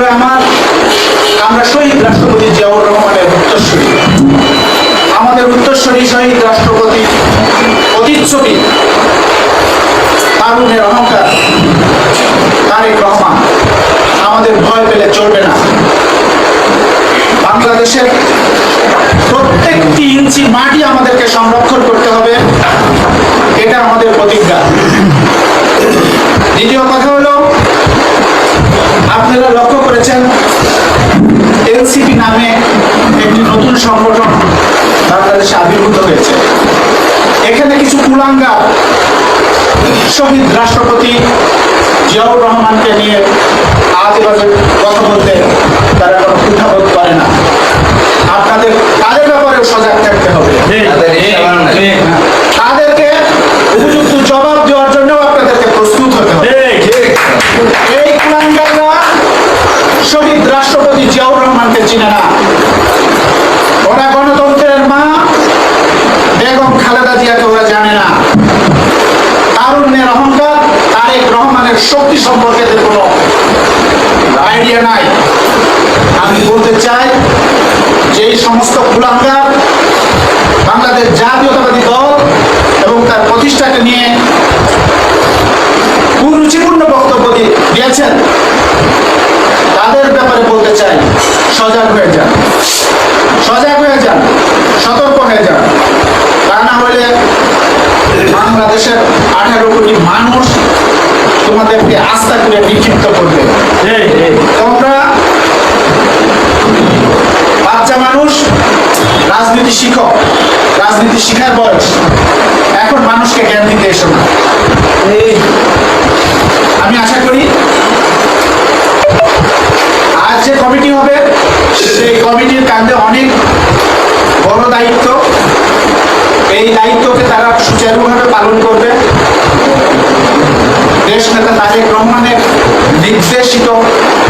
বন্ধুরা আমার, আমরা শহীদ রাষ্ট্রপতি জিয়াউর রহমানের উত্তরসূরি। আমাদের উত্তরসূরি শহীদ রাষ্ট্রপতি প্রতিচ্ছবি তারুণের অহংকার তারেক রহমান। আমাদের ভয় পেলে চলবে না। বাংলাদেশের প্রত্যেকটি ইঞ্চি মাটি আমাদেরকে সংরক্ষণ করতে হবে, এটা আমাদের প্রতিজ্ঞা। দ্বিতীয় কথা হলো, আপনারা লক্ষ্য করেছেন এনসিপি নামে একটি নতুন সংগঠন বাংলাদেশে আবির্ভূত হয়েছে। এখানে কিছু কুলাঙ্গার শহীদ রাষ্ট্রপতি জিয়াউর রহমানকে নিয়ে আজেবাজে কথা বলতে তারা কোনো কুণ্ঠাবোধ করে না। আপনাদের তাদের ব্যাপারেও সজাগ থাকতে হবে। তাদেরকে উপযুক্ত জবাব দেওয়ার জন্য আপনাদেরকে প্রস্তুত হতে হবে। এই কুলাঙ্গাররা শহীদ রাষ্ট্রপতি জিয়াউর রহমানকে চিনে না। ওরা গণতন্ত্রের মা বেগম খালেদা জিয়াকে ওরা জানে না। তারুণ্যের অহংকার তারেক রহমানের শক্তি সম্পর্কে কোনো আইডিয়া নাই। আমি বলতে চাই যে এই সমস্ত কুলাঙ্গার বাংলাদেশ জাতীয়তাবাদী দল এবং তার প্রতিষ্ঠাকে নিয়ে কুরুচিপূর্ণ বক্তব্য দিয়েছেন, তাদের ব্যাপারে বলতে চাই সজাগ হয়ে যান, সজাগ হয়ে যান, সতর্ক হয়ে যান। তা না হলে বাংলাদেশের 18 কোটি মানুষ তোমাদেরকে আস্থা করে বিক্ষিপ্ত করবে। তোমরা বাচ্চা মানুষ, রাজনীতি শিখো, রাজনীতি শিখার বয়স। এখন মানুষকে জ্ঞান দিতে এসো না। আমি আশা করি আজ যে কমিটি হবে সেই কমিটির কাঁধে অনেক বড় দায়িত্ব। এই দায়িত্বকে তারা সুচারুভাবে পালন করবে। দেশ নেতা তারেক রহমানের নির্দেশিত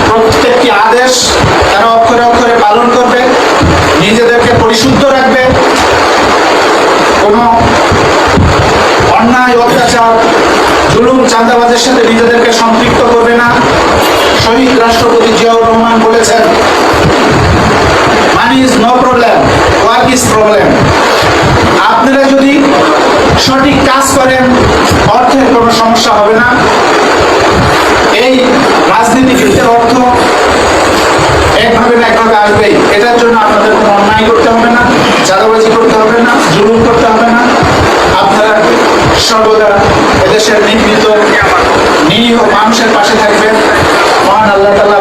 প্রত্যেকটি আদেশ তারা অক্ষরে অক্ষরে পালন করবে, নিজেদেরকে পরিশুদ্ধ রাখবে, কোনো অন্যায় অত্যাচার জুলুম চাঁদাবাজের সাথে নিজেদেরকে সম্পৃক্ত করবে না। শহীদ রাষ্ট্রপতি জিয়াউর রহমান বলেছেন, money is no problem, work is problem. আপনারা যদি সঠিক কাজ করেন অর্থের কোনো সমস্যা হবে না। এই রাজনীতিবিদদের অর্থ একভাবে না একভাবে আসবেই। এটার জন্য আপনাদের কোনো অন্যায় করতে হবে না, চাঁদাবাজি করতে হবে না, জুলুম করতে হবে না। আপনারা সর্বদা এদেশের নিপীড়িত নিরীহ মানুষের পাশে থাকবেন। মহান আল্লাহ তাআলা